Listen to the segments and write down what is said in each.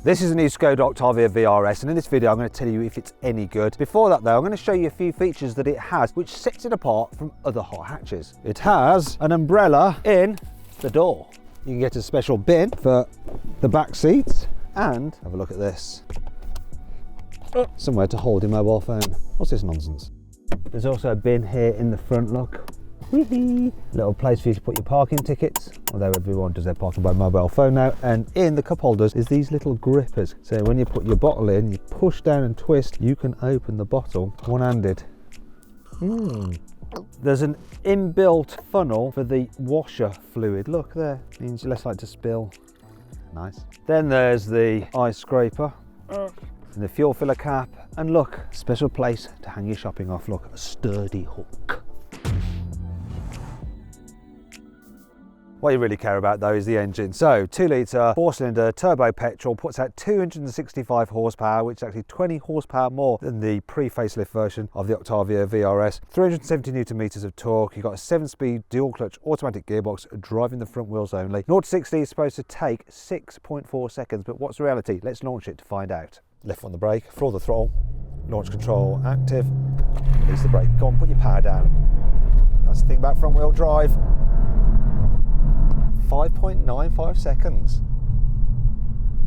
This is a new Skoda Octavia VRS, and in this video I'm going to tell you if it's any good. Before that though, I'm going to show you a few features that it has which sets it apart from other hot hatches. It has an umbrella in the door. You can get a special bin for the back seats, and have a look at this. Somewhere to hold your mobile phone. What's this nonsense? There's also a bin here in the front, look. Little place for you to put your parking tickets, although everyone does their parking by mobile phone now. And in the cup holders is these little grippers, so when you put your bottle in, you push down and twist, you can open the bottle one-handed. There's an inbuilt funnel for the washer fluid. Look there, means you're less likely to spill. Nice. Then there's the ice scraper and the fuel filler cap, and look, special place to hang your shopping off. Look, a sturdy hook. What you really care about though is the engine. So 2 litre 4-cylinder turbo petrol puts out 265 horsepower, which is actually 20 horsepower more than the pre-facelift version of the Octavia VRS. 370 newton meters of torque. You've got a 7-speed dual clutch automatic gearbox driving the front wheels only. 0 to 60 is supposed to take 6.4 seconds, but what's the reality? Let's launch it to find out. Left on the brake, floor the throttle, launch control active, release the brake. Go on, put your power down. That's the thing about front wheel drive. 5.95 seconds.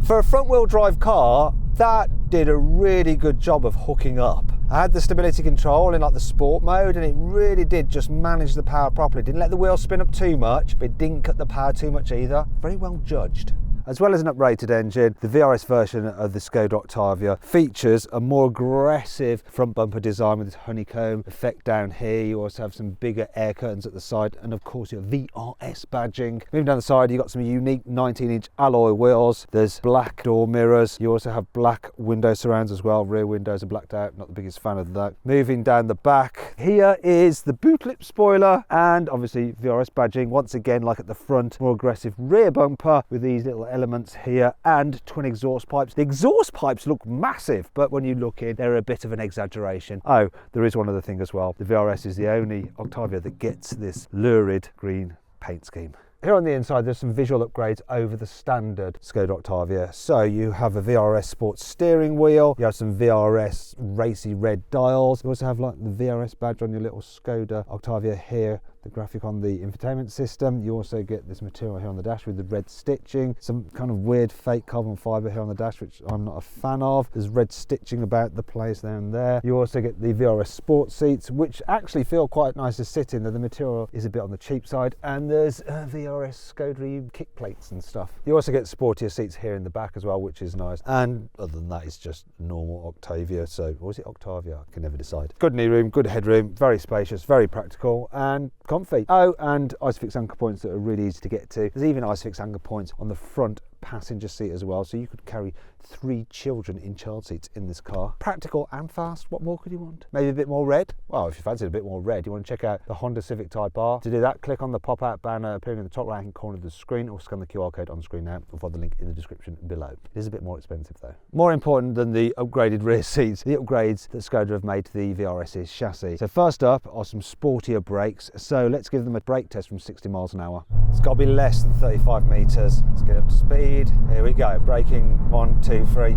For a front wheel drive car, that did a really good job of hooking up. I had the stability control in like the sport mode, and it really did just manage the power properly. Didn't let the wheel spin up too much, but it didn't cut the power too much either. Very well judged. As well as an uprated engine, the VRS version of the Skoda Octavia features a more aggressive front bumper design with this honeycomb effect down here. You also have some bigger air curtains at the side, and of course your VRS badging. Moving down the side, you've got some unique 19-inch alloy wheels. There's black door mirrors. You also have black window surrounds as well. Rear windows are blacked out. Not the biggest fan of that. Moving down the back, here is the boot lip spoiler, and obviously VRS badging. Once again, like at the front, more aggressive rear bumper with these little elements here, and twin exhaust pipes. The exhaust pipes look massive, but when you look in, they're a bit of an exaggeration. Oh, there is one other thing as well. The VRS is the only Octavia that gets this lurid green paint scheme. Here on the inside, there's some visual upgrades over the standard Skoda Octavia. So you have a VRS sports steering wheel, you have some VRS racy red dials, you also have like the VRS badge on your little Skoda Octavia here, the graphic on the infotainment system. You also get this material here on the dash with the red stitching, some kind of weird fake carbon fibre here on the dash, which I'm not a fan of. There's red stitching about the place there and there. You also get the VRS sports seats, which actually feel quite nice to sit in, though the material is a bit on the cheap side. And there's VRS Skoda kick plates and stuff. You also get sportier seats here in the back as well, which is nice. And other than that, it's just normal Octavia. So, or is it Octavia? I can never decide. Good knee room, good headroom, very spacious, very practical, and comfy. Oh, and ISOFIX anchor points that are really easy to get to. There's even ISOFIX anchor points on the front passenger seat as well, so you could carry 3 children in child seats in this car. Practical and fast. What more could you want? Maybe a bit more red? Well, if you fancy a bit more red, you want to check out the Honda Civic Type R. To do that, click on the pop-out banner appearing in the top right-hand corner of the screen, or scan the QR code on the screen now, or follow the link in the description below. It is a bit more expensive though. More important than the upgraded rear seats, the upgrades that Skoda have made to the VRS's chassis. So first up are some sportier brakes. So let's give them a brake test from 60 miles an hour. It's got to be less than 35 meters. Let's get up to speed. Here we go. Braking, 1, 2, 3.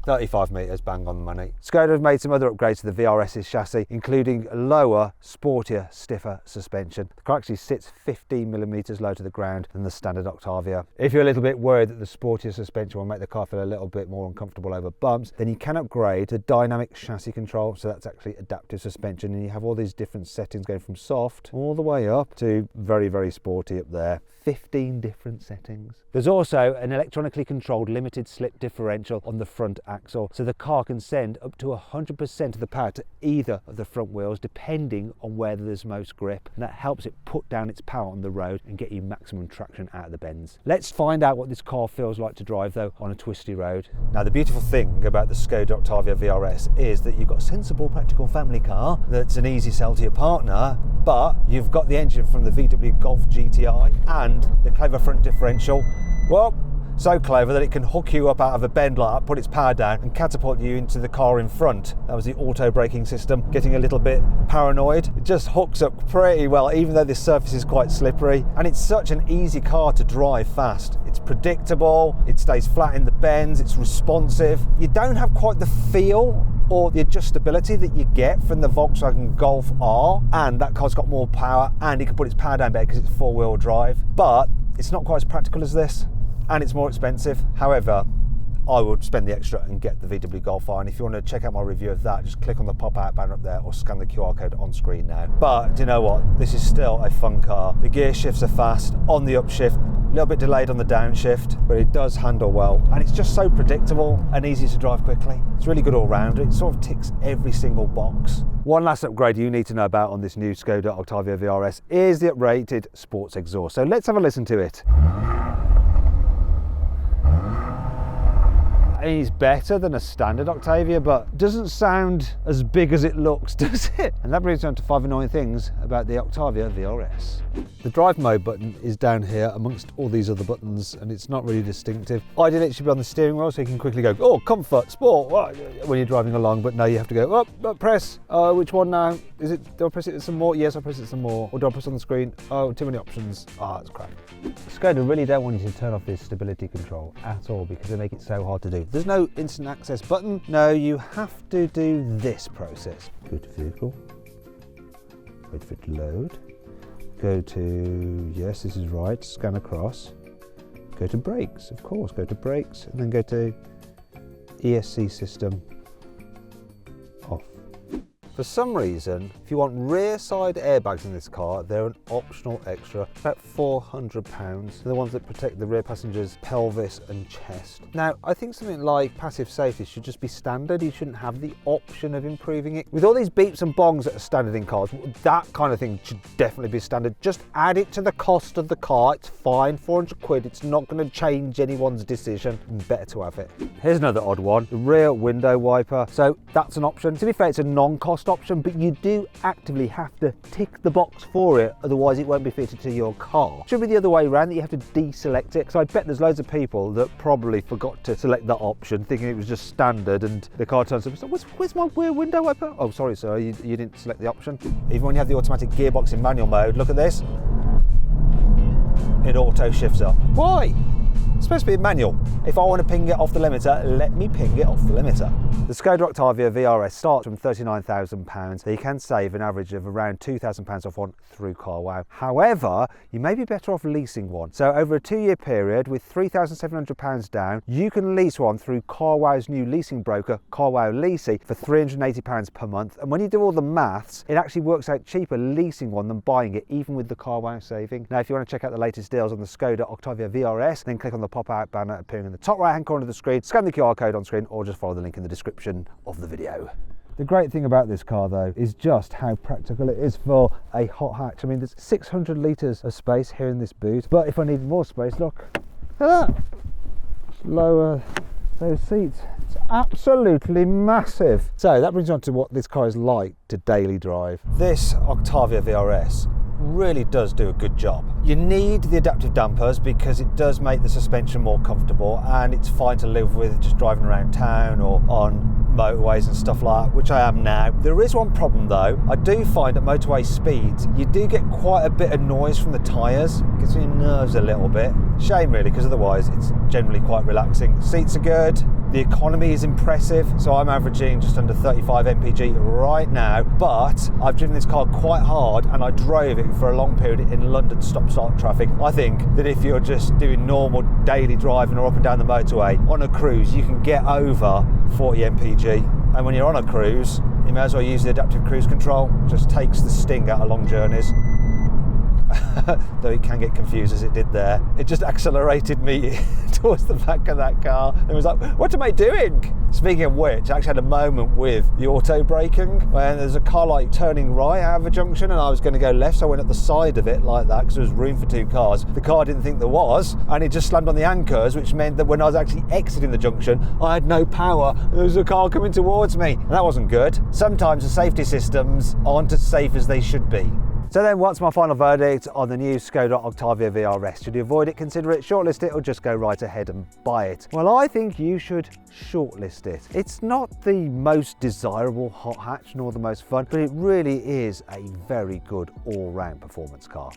35 metres, bang on the money. Skoda have made some other upgrades to the VRS's chassis, including a lower, sportier, stiffer suspension. The car actually sits 15mm lower to the ground than the standard Octavia. If you're a little bit worried that the sportier suspension will make the car feel a little bit more uncomfortable over bumps, then you can upgrade to dynamic chassis control, so that's actually adaptive suspension, and you have all these different settings going from soft all the way up to very, very sporty up there. 15 different settings. There's also an electronically controlled limited slip differential on the front axle, so the car can send up to 100% of the power to either of the front wheels depending on where there's most grip, and that helps it put down its power on the road and get you maximum traction out of the bends. Let's find out what this car feels like to drive though on a twisty road. Now the beautiful thing about the Skoda Octavia VRS is that you've got a sensible practical family car that's an easy sell to your partner, but you've got the engine from the VW Golf GTI and the clever front differential. Well, So clever that it can hook you up out of a bend like that, put its power down and catapult you into the car in front. That was the auto braking system getting a little bit paranoid. It just hooks up pretty well, even though this surface is quite slippery. And it's such an easy car to drive fast. It's predictable, it stays flat in the bends, it's responsive. You don't have quite the feel or the adjustability that you get from the Volkswagen Golf R, and that car's got more power and it can put its power down better because it's four-wheel drive, but it's not quite as practical as this, and it's more expensive. However, I would spend the extra and get the VW Golf R, and if you want to check out my review of that, just click on the pop-out banner up there or scan the QR code on screen now. But do you know what? This is still a fun car. The gear shifts are fast on the upshift, a little bit delayed on the downshift, but it does handle well, and it's just so predictable and easy to drive quickly. It's really good all round. It sort of ticks every single box. One last upgrade you need to know about on this new Skoda Octavia VRS is the uprated sports exhaust. So let's have a listen to it. It's better than a standard Octavia, but doesn't sound as big as it looks, does it? And that brings me on to 5 annoying things about the Octavia VRS. The drive mode button is down here amongst all these other buttons, and it's not really distinctive. Ideally it should be on the steering wheel so you can quickly go, oh, comfort, sport, when you're driving along, but no, you have to go, press, which one now? Is it, do I press it some more? Yes, I press it some more. Or do I press on the screen? Oh, too many options. That's crap. Skoda really don't want you to turn off this stability control at all because they make it so hard to do. There's no instant access button. No, you have to do this process. Go to vehicle, wait for it to load, go to, yes, this is right, scan across, go to brakes, of course, go to brakes, and then go to ESC system off. For some reason, if you want rear side airbags in this car, they're an optional extra, about £400. They're the ones that protect the rear passenger's pelvis and chest. Now, I think something like passive safety should just be standard. You shouldn't have the option of improving it. With all these beeps and bongs that are standard in cars, that kind of thing should definitely be standard. Just add it to the cost of the car. It's fine, 400 quid. It's not going to change anyone's decision. Better to have it. Here's another odd one, the rear window wiper. So that's an option. To be fair, it's a non-cost option, but you do actively have to tick the box for it, otherwise it won't be fitted to your car. Should be the other way around, that you have to deselect it, because I bet there's loads of people that probably forgot to select that option, thinking it was just standard, and the car turns up and says, where's my rear window wiper? Oh, sorry sir, you didn't select the option. Even when you have the automatic gearbox in manual mode, look at this. It auto shifts up. Why? It's supposed to be manual. If I want to ping it off the limiter, let me ping it off the limiter. The Skoda Octavia VRS starts from £39,000. So you can save an average of around £2,000 off one through CarWow. However, you may be better off leasing one. So over a 2-year period with £3,700 down, you can lease one through CarWow's new leasing broker, CarWow Leasy, for £380 per month. And when you do all the maths, it actually works out cheaper leasing one than buying it, even with the CarWow saving. Now, if you want to check out the latest deals on the Skoda Octavia VRS, then click on the pop-out banner appearing in the top right hand corner of the screen, scan the QR code on screen, or just follow the link in the description of the video. The great thing about this car though is just how practical it is for a hot hatch. I mean, there's 600 litres of space here in this boot, but if I need more space, look at that, lower those seats. It's absolutely massive. So that brings me on to what this car is like to daily drive. This Octavia VRS really does do a good job. You need the adaptive dampers because it does make the suspension more comfortable, and it's fine to live with just driving around town or on motorways and stuff like that, which I am now. There is one problem though. I do find at motorway speeds you do get quite a bit of noise from the tyres. It gets on your nerves a little bit. Shame really, because otherwise it's generally quite relaxing. Seats are good. The economy is impressive, so I'm averaging just under 35 mpg right now, but I've driven this car quite hard and I drove it for a long period in London stop-start traffic. I think that if you're just doing normal daily driving or up and down the motorway, on a cruise you can get over 40 mpg, and when you're on a cruise, you may as well use the adaptive cruise control. It just takes the sting out of long journeys. Though it can get confused as it did there. It just accelerated me towards the back of that car and was like, what am I doing? Speaking of which, I actually had a moment with the auto braking when there's a car like turning right out of a junction and I was going to go left, so I went up the side of it like that because there was room for 2 cars. The car didn't think there was, and it just slammed on the anchors, which meant that when I was actually exiting the junction, I had no power. There was a car coming towards me, and that wasn't good. Sometimes the safety systems aren't as safe as they should be. So then what's my final verdict on the new Skoda Octavia VRS? Should you avoid it, consider it, shortlist it, or just go right ahead and buy it? Well, I think you should shortlist it. It's not the most desirable hot hatch nor the most fun, but it really is a very good all-round performance car.